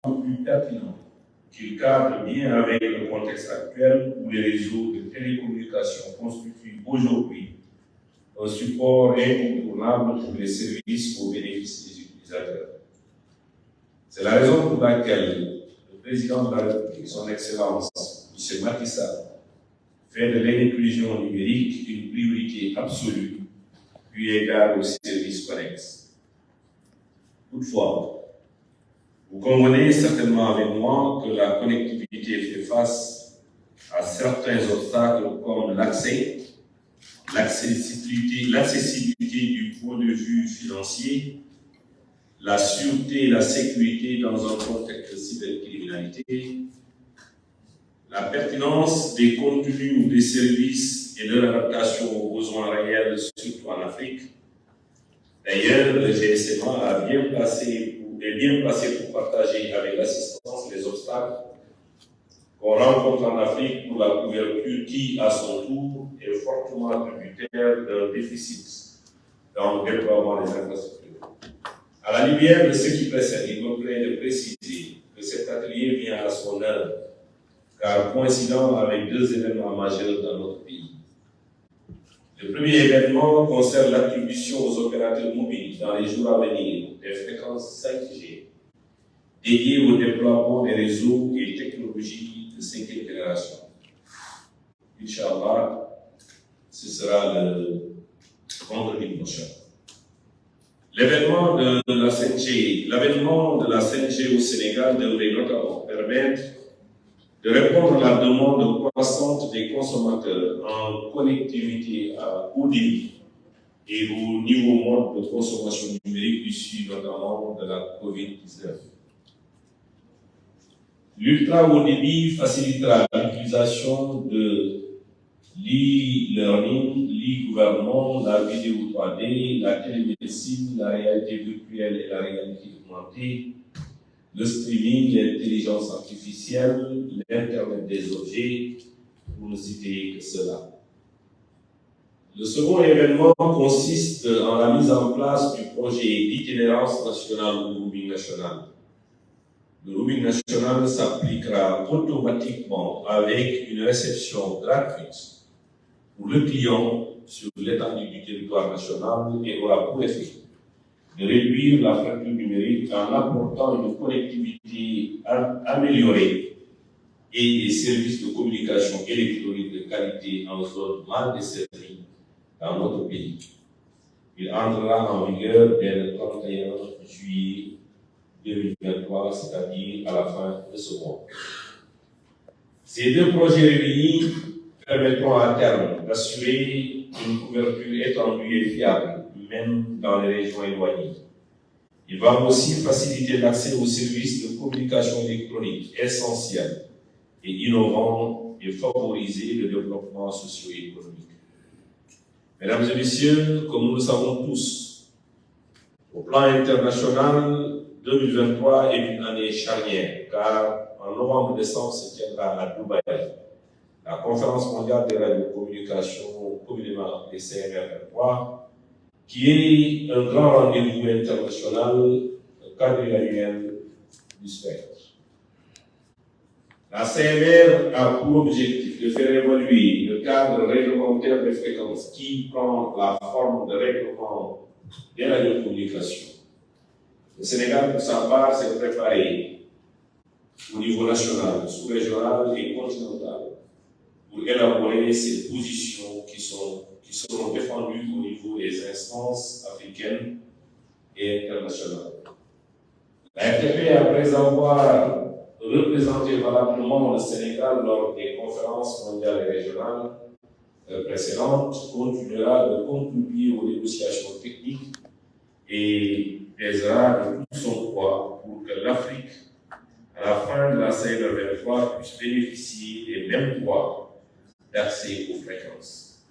plus pertinent, qu'il cadre bien avec le contexte actuel où les réseaux de télécommunications constituent aujourd'hui un support incontournable pour les services au bénéfice des utilisateurs. C'est la raison pour laquelle le président de la République, son Excellence, M. Macky Sall, fait de l'inclusion numérique une priorité absolue, eu égard aux services connexes. Toutefois, vous convenez certainement avec moi que la connectivité fait face à certains obstacles comme l'accessibilité du point de vue financier, la sûreté et la sécurité dans un contexte de cybercriminalité, la pertinence des contenus ou des services et leur adaptation aux besoins réels, surtout en Afrique. D'ailleurs, le GSMA est bien placé pour partager avec l'assistance les obstacles qu'on rencontre en Afrique pour la couverture qui, à son tour, est fortement tributaire d'un déficit dans le déploiement des infrastructures. À la lumière de ce qui précède, il me plaît de préciser que cet atelier vient à son heure, car coïncident avec deux événements majeurs dans notre pays. Le premier événement concerne l'attribution aux opérateurs mobiles dans les jours à venir des fréquences 5G dédiées au déploiement des réseaux et technologies de 5e génération. Inch'Allah, ce sera le vendredi prochain. L'avènement de la 5G au Sénégal devrait notamment permettre de répondre à la demande croissante des consommateurs en connectivité à haut débit et au niveau mode de consommation numérique issu notamment de la COVID-19. L'ultra haut débit facilitera l'utilisation de l'e-learning, l'e-gouvernement, la vidéo 3D, la télémédecine, la réalité virtuelle et la réalité augmentée, le streaming, l'intelligence artificielle, l'Internet des objets, pour ne citer que cela. Le second événement consiste en la mise en place du projet d'itinérance nationale ou roaming national. Le roaming national s'appliquera automatiquement avec une réception gratuite pour le client sur l'étendue du territoire national et aura pour effet de réduire la fracture numérique en apportant une connectivité améliorée et des services de communication électronique de qualité en zone mal desservie dans notre pays. Il entrera en vigueur dès le 31 juillet 2023, c'est-à-dire à la fin de ce mois. Ces deux projets réunis permettront à terme d'assurer une couverture étendue et fiable, même dans les régions éloignées. Il va aussi faciliter l'accès aux services de communication électronique essentiels et innovants et favoriser le développement socio-économique. Mesdames et messieurs, comme nous le savons tous, au plan international, 2023 est une année charnière, car en novembre-décembre se tiendra à Dubaï la conférence mondiale des radiocommunications, communément appelée CMR23, qui est un grand rendez-vous international quadriannuel du spectre. La CMR a pour objectif de faire évoluer le cadre réglementaire des fréquences qui prend la forme de règlement des radiocommunications. Le Sénégal, pour sa part, s'est préparé au niveau national, sous-régional et continental pour élaborer ces positions qui seront défendues au niveau des instances africaines et internationales. La RTP, après avoir représenté valablement le Sénégal lors des conférences mondiales et régionales précédentes, continuera de contribuer aux négociations techniques et pèsera de tout son poids pour que l'Afrique, à la fin de la CMR23, puisse bénéficier des mêmes droits d'accès aux fréquences.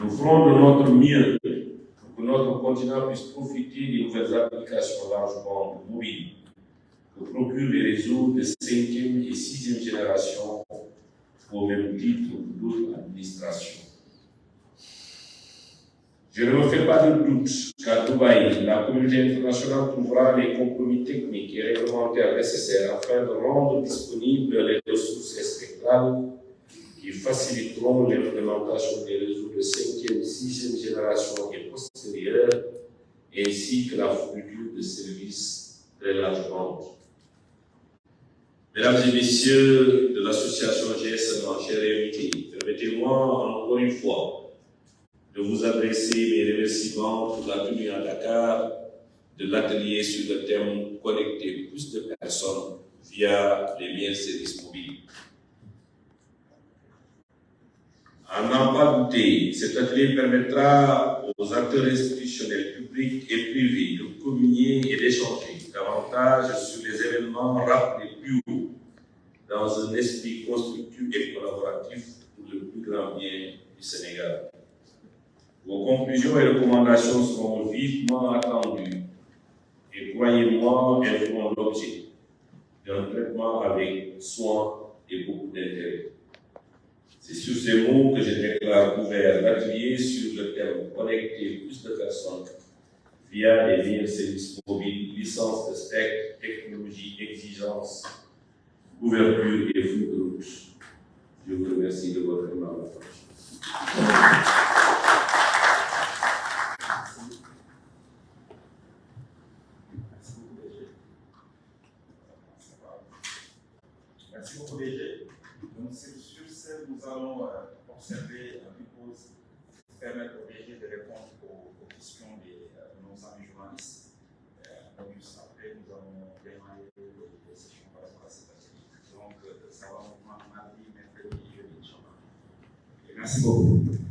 Nous ferons de notre mieux pour que notre continent puisse profiter des nouvelles applications largement mobiles que procurent les réseaux de 5e et 6e génération au même titre que d'autres administrations. Je ne me fais pas de doute qu'à Dubaï, la communauté internationale trouvera les compromis techniques et réglementaires nécessaires afin de rendre disponibles les ressources spectrales qui faciliteront l'implémentation des réseaux de 5e, 6e génération et postérieure, ainsi que la fourniture de services très largement. Mesdames et messieurs de l'association GSM, chers invités, permettez-moi encore une fois de vous adresser mes remerciements pour la tenue à Dakar de l'atelier sur le thème connecter plus de personnes via les meilleurs services mobiles. À n'en pas douter, cet atelier permettra aux acteurs institutionnels, publics et privés de communier et d'échanger davantage sur les événements rappelés plus haut dans un esprit constructif et collaboratif pour le plus grand bien du Sénégal. Vos conclusions et recommandations seront vivement attendues et croyez-moi, elles feront l'objet d'un traitement avec soin et beaucoup d'intérêt. C'est sur ces mots que je déclare ouvert l'atelier sur le thème connecter plus de personnes via les meilleurs services mobiles, licence de spectre, technologie, exigence, ouverture et feu de route. Je vous remercie de votre aimable attention. Merci beaucoup, DG. Donc, sur ce, nous allons observer une pause pour permettre au DG de répondre aux questions de nos amis journalistes. Donc, juste après, nous allons démarrer les sessions par rapport à cette activité. Donc, ça va mardi, mercredi et jeudi, Inch'Allah. Merci beaucoup.